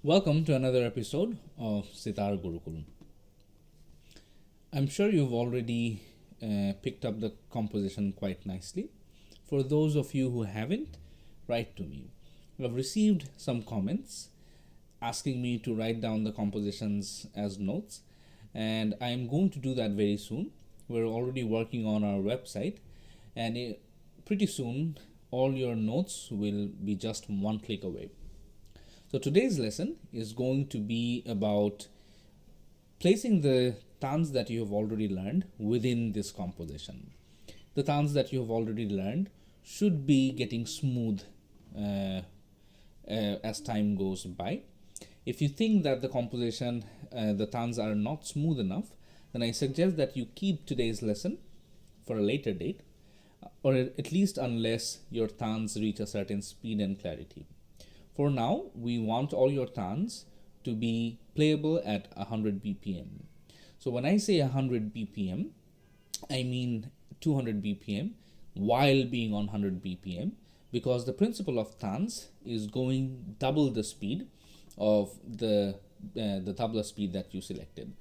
Welcome to another episode of Sitar Gurukul. I'm sure you've already picked up the composition quite nicely. For those of you who haven't, write to me. I've received some comments asking me to write down the compositions as notes, and I'm going to do that very soon. We're already working on our website, and pretty soon all your notes will be just one click away. So today's lesson is going to be about placing the taans that you have already learned within this composition. The taans that you have already learned should be getting smooth as time goes by. If you think that the composition, the taans are not smooth enough, then I suggest that you keep today's lesson for a later date, or at least unless your taans reach a certain speed and clarity. For now, we want all your taans to be playable at 100 BPM. So when I say 100 BPM, I mean 200 BPM while being on 100 BPM, because the principle of taans is going double the speed of the tabla speed that you selected.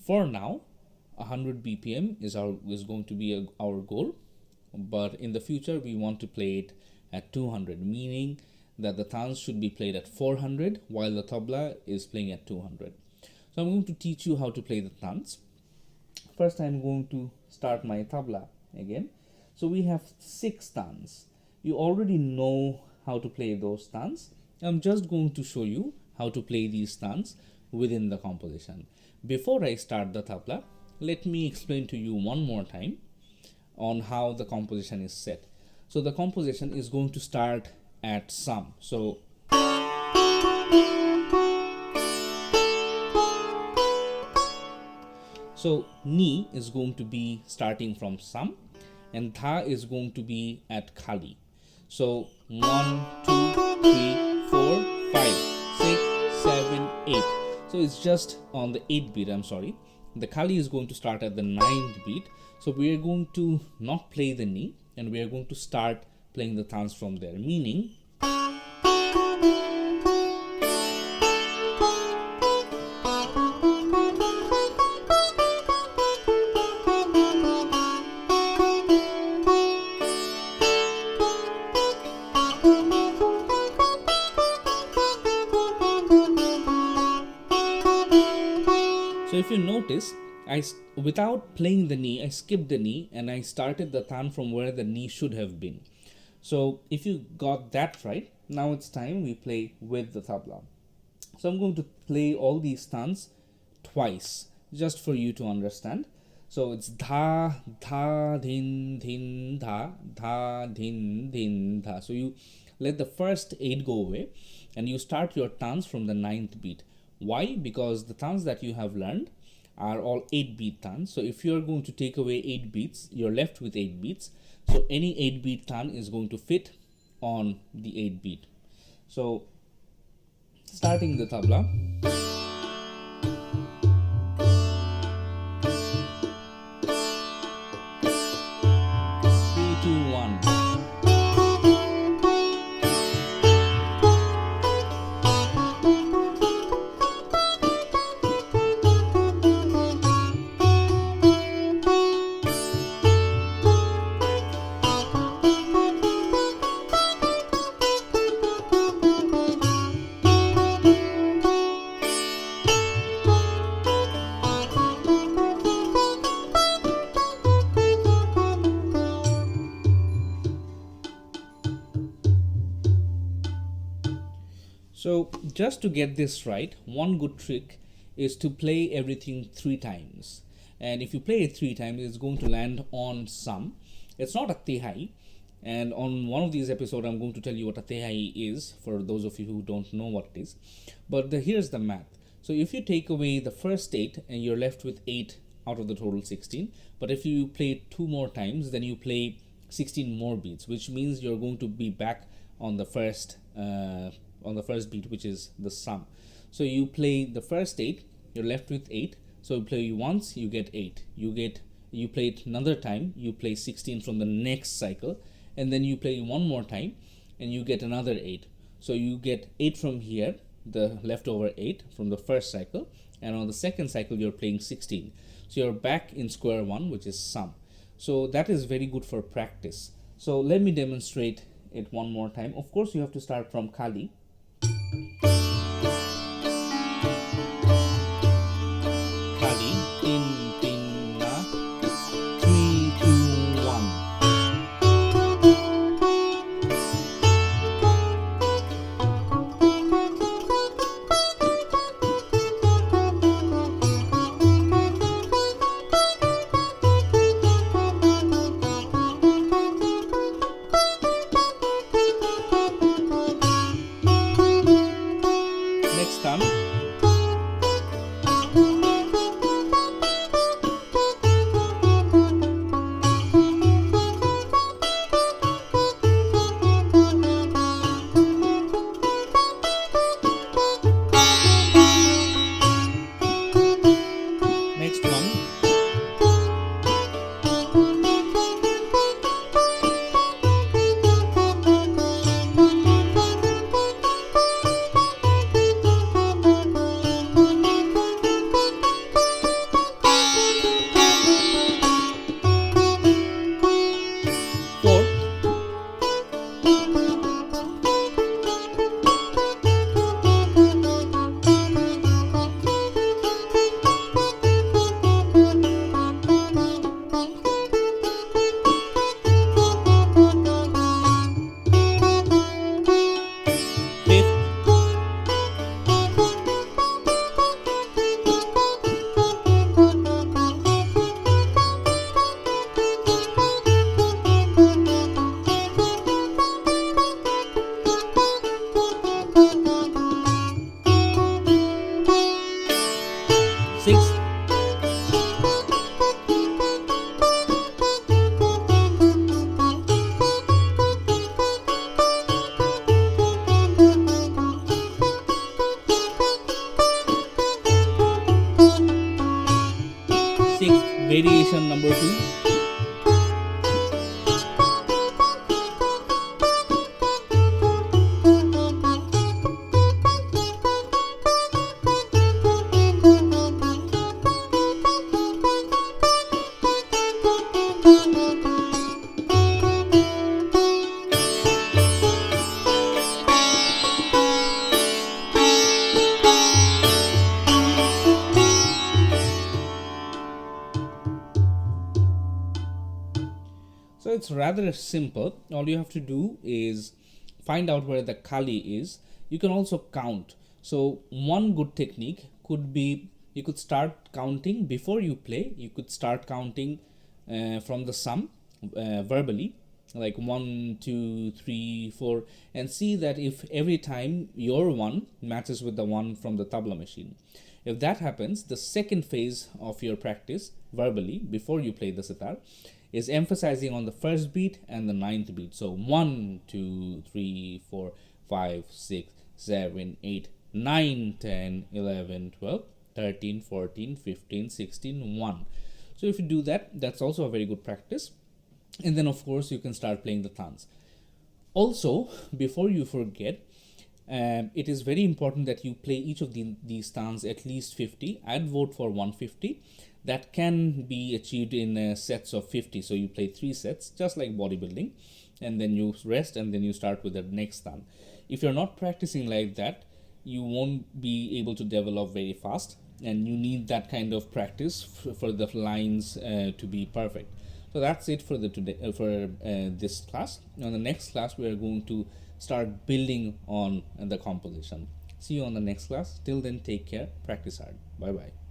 For now, 100 BPM is going to be our goal, but in the future we want to play it at 200, meaning that the taans should be played at 400 while the tabla is playing at 200. So I'm going to teach you how to play the taans. First, I'm going to start my tabla again. So we have 6 taans. You already know how to play those taans. I'm just going to show you how to play these taans within the composition. Before I start the tabla, let me explain to you one more time on how the composition is set. So the composition is going to start at sum. So ni is going to be starting from sum, and tha is going to be at khali. So 1, 2, 3, 4, 5, 6, 7, 8. So it's just on the 8th beat. I'm sorry. The khali is going to start at the 9th beat. So we are going to not play the ni, and we are going to start playing the taans from there, meaning so if you notice, without playing the ni, I skipped the ni and I started the taan from where the ni should have been. So if you got that right, now it's time we play with the tabla. So I'm going to play all these taans twice, just for you to understand. So it's dha, dha, din, din, dha, dha, din, din, dha. So you let the first 8 go away and you start your taans from the 9th beat. Why? Because the taans that you have learned are all 8 beat taans. So if you're going to take away 8 beats, you're left with 8 beats. So any 8 beat taan is going to fit on the 8 beat. So starting the tabla. 3, 2, 1. So just to get this right, one good trick is to play everything 3 times. And if you play it 3 times, it's going to land on some. It's not a tehai. And on one of these episodes, I'm going to tell you what a tehai is, for those of you who don't know what it is. But here's the math. So if you take away the first 8 and you're left with 8 out of the total 16, but if you play it 2 more times, then you play 16 more beats, which means you're going to be back on the first beat, which is the sum. So you play the first 8, you're left with 8. So you play once, you get 8. You play it another time, you play 16 from the next cycle, and then you play one more time and you get another 8. So you get 8 from here, the leftover 8 from the first cycle, and on the second cycle you're playing 16. So you're back in square one, which is sum. So that is very good for practice. So let me demonstrate it one more time. Of course, you have to start from Kali. Kali, tin, tin, na, 3, 2, 1. Next thumb. Next one. Fourth. Fifth. Sixth. Sixth variation number 2. So it's rather simple. All you have to do is find out where the Kali is. You can also count. So one good technique could be, you could start counting before you play. You could start counting from the sum verbally, like 1, 2, 3, 4, and see that if every time your one matches with the one from the tabla machine. If that happens, the second phase of your practice verbally before you play the sitar is emphasizing on the first beat and the ninth beat. So 1, 2, 3, 4, 5, 6, 7, 8, 9, 10, 11, 12, 13, 14, 15, 16, 1. So if you do that, that's also a very good practice. And then of course you can start playing the Taans. Also, before you forget, it is very important that you play each of these Taans at least 50. I'd vote for 150. That can be achieved in sets of 50. So you play 3 sets, just like bodybuilding, and then you rest, and then you start with the next Taan. If you're not practicing like that, you won't be able to develop very fast, and you need that kind of practice for the lines to be perfect. So that's it for this class. On the next class, we are going to start building on the composition. See you on the next class. Till then, take care. Practice hard. Bye bye.